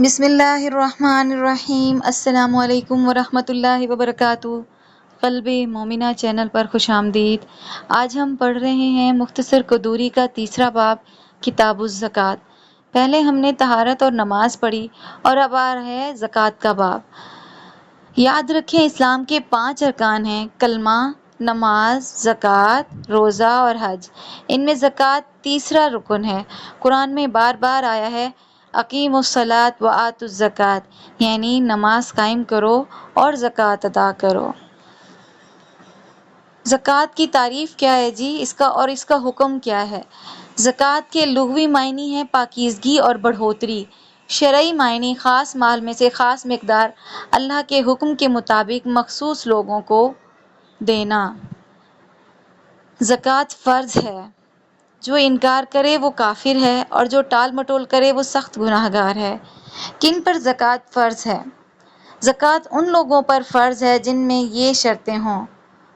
بسم اللہ الرحمن الرحیم۔ السلام علیکم ورحمۃ اللہ وبرکاتہ۔ قلب مومنہ چینل پر خوش آمدید۔ آج ہم پڑھ رہے ہیں مختصر قدوری کا تیسرا باب، کتاب الزکوٰۃ۔ پہلے ہم نے طہارت اور نماز پڑھی اور اب آ رہا ہے زکوٰۃ کا باب۔ یاد رکھیں اسلام کے 5 ارکان ہیں: کلمہ، نماز، زکوٰۃ، روزہ اور حج۔ ان میں زکوٰۃ تیسرا رکن ہے۔ قرآن میں بار بار آیا ہے اقیموا الصلاۃ وآتوا الزکوٰۃ، یعنی نماز قائم کرو اور زکوٰۃ ادا کرو۔ زکوٰۃ کی تعریف کیا ہے جی؟ اس کا حکم کیا ہے؟ زکوٰۃ کے لغوی معنی ہیں پاکیزگی اور بڑھوتری۔ شرعی معنی خاص مال میں سے خاص مقدار اللہ کے حکم کے مطابق مخصوص لوگوں کو دینا۔ زکوٰۃ فرض ہے۔ جو انکار کرے وہ کافر ہے اور جو ٹال مٹول کرے وہ سخت گناہ گار ہے۔ کن پر زکوٰۃ فرض ہے؟ زکوٰۃ ان لوگوں پر فرض ہے جن میں یہ شرطیں ہوں: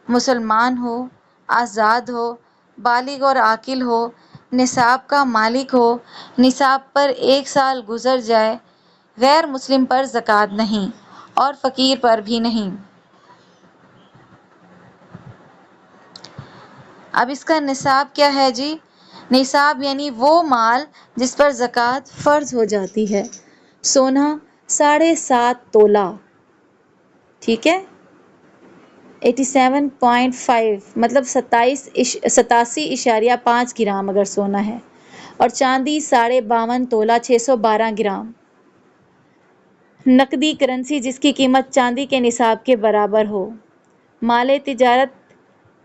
مسلمان ہو، آزاد ہو، بالغ اور عاقل ہو، نصاب کا مالک ہو، نصاب پر 1 سال گزر جائے، غیر مسلم پر زکوٰۃ نہیں اور فقیر پر بھی نہیں۔ اب اس کا نصاب کیا ہے جی؟ نصاب یعنی وہ مال جس پر زکوٰۃ فرض ہو جاتی ہے۔ سونا 7.5 تولہ، ٹھیک ہے، 87.5 مطلب 87.5 گرام اگر سونا ہے، اور چاندی 52.5 تولہ 612 گرام۔ نقدی کرنسی جس کی قیمت چاندی کے نصاب کے برابر ہو۔ مال تجارت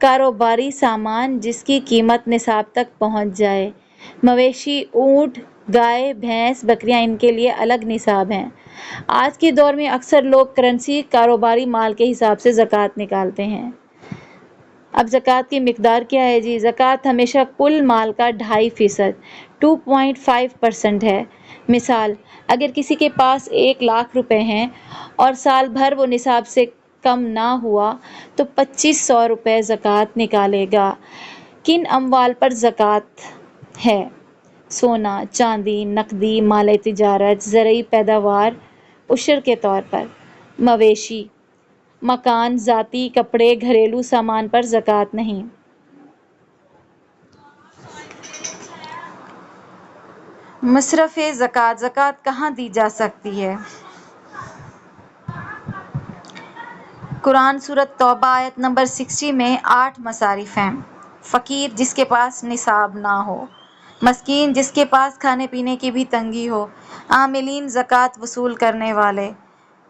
کاروباری سامان جس کی قیمت نصاب تک پہنچ جائے۔ مویشی اونٹ، گائے، بھینس، بکریاں، ان کے لیے الگ نصاب ہیں۔ آج کے دور میں اکثر لوگ کرنسی کاروباری مال کے حساب سے زکوٰۃ نکالتے ہیں۔ اب زکوٰۃ کی مقدار کیا ہے جی؟ زکوٰۃ ہمیشہ کل مال کا 2.5% 2.5% ہے۔ مثال، اگر کسی کے پاس 1 لاکھ روپے ہیں اور سال بھر وہ نصاب سے کم نہ ہوا تو 2500 روپے زکوٰۃ نکالے گا۔ کن اموال پر زکوٰۃ ہے؟ سونا، چاندی، نقدی، مال تجارت، زرعی پیداوار، عشر کے طور پر، مویشی، مکان، ذاتی کپڑے، گھریلو سامان پر زکوٰۃ نہیں۔ مصرف زکوٰۃ، زکوٰۃ کہاں دی جا سکتی ہے؟ قرآن سورۃ توبہ آیت نمبر 60 میں 8 مصارف ہیں: فقیر جس کے پاس نصاب نہ ہو، مسکین جس کے پاس کھانے پینے کی بھی تنگی ہو، عاملین زکوٰۃ وصول کرنے والے،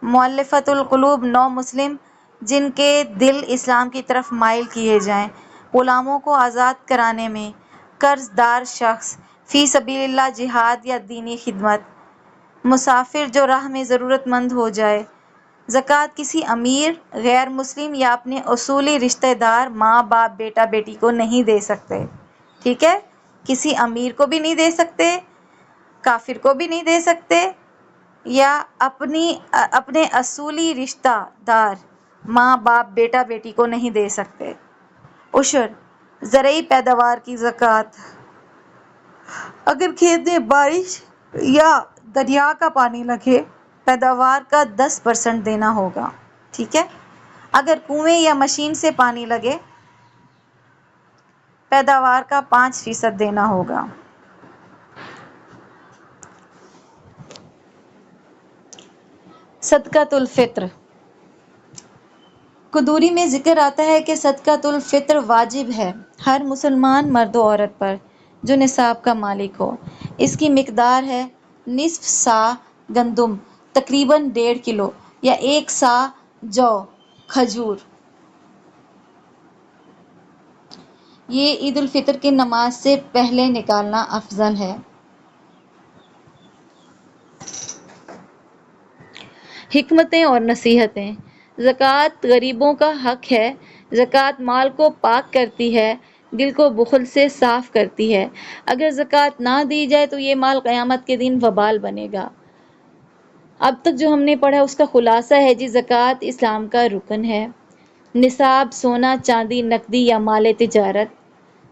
مؤلفۃ القلوب نو مسلم جن کے دل اسلام کی طرف مائل کیے جائیں، غلاموں کو آزاد کرانے میں، قرض دار شخص، فی سبیل اللہ جہاد یا دینی خدمت، مسافر جو راہ میں ضرورت مند ہو جائے۔ زکوٰۃ کسی امیر، غیر مسلم یا اپنے اصولی رشتہ دار، ماں باپ، بیٹا بیٹی کو نہیں دے سکتے، ٹھیک ہے؟ کسی امیر کو بھی نہیں دے سکتے، کافر کو بھی نہیں دے سکتے، یا اپنے اصولی رشتہ دار، ماں باپ، بیٹا بیٹی کو نہیں دے سکتے۔ عشر، زرعی پیداوار کی زکوٰۃ۔ اگر کھیت میں بارش یا دریا کا پانی لگے، پیداوار کا 10% دینا ہوگا، ٹھیک ہے؟ اگر کنویں یا مشین سے پانی لگے، پیداوار کا 5% دینا ہوگا۔ صدقۃ الفطر۔ قدوری میں ذکر آتا ہے کہ صدقۃ الفطر واجب ہے ہر مسلمان مرد و عورت پر جو نصاب کا مالک ہو۔ اس کی مقدار ہے نصف صاع گندم تقریباً 1.5 کلو یا 1 صاع جو کھجور۔ یہ عید الفطر کی نماز سے پہلے نکالنا افضل ہے۔ حکمتیں اور نصیحتیں۔ زکوٰۃ غریبوں کا حق ہے۔ زکوٰۃ مال کو پاک کرتی ہے، دل کو بخل سے صاف کرتی ہے۔ اگر زکوٰۃ نہ دی جائے تو یہ مال قیامت کے دن وبال بنے گا۔ اب تک جو ہم نے پڑھا اس کا خلاصہ ہے جی، زکوٰۃ اسلام کا رکن ہے۔ نصاب سونا، چاندی، نقدی یا مال تجارت۔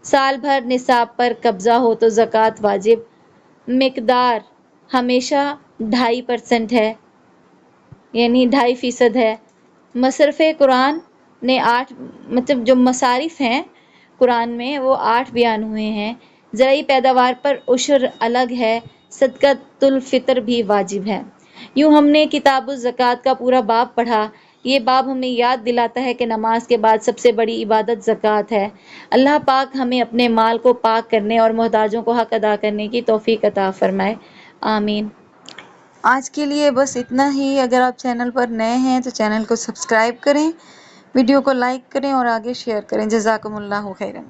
سال بھر نصاب پر قبضہ ہو تو زکوٰۃ واجب۔ مقدار ہمیشہ 2.5% ہے، یعنی 2.5% ہے۔ مصرف قرآن نے 8 مطلب جو مصارف ہیں قرآن میں وہ 8 بیان ہوئے ہیں۔ زرعی پیداوار پر عشر الگ ہے، صدقۃ الفطر بھی واجب ہے۔ یوں ہم نے کتاب الزکوٰۃ کا پورا باب پڑھا۔ یہ باب ہمیں یاد دلاتا ہے کہ نماز کے بعد سب سے بڑی عبادت زکوٰۃ ہے۔ اللہ پاک ہمیں اپنے مال کو پاک کرنے اور محتاجوں کو حق ادا کرنے کی توفیق عطا فرمائے، آمین۔ آج کے لیے بس اتنا ہی۔ اگر آپ چینل پر نئے ہیں تو چینل کو سبسکرائب کریں، ویڈیو کو لائک کریں اور آگے شیئر کریں۔ جزاکم اللہ خیرا۔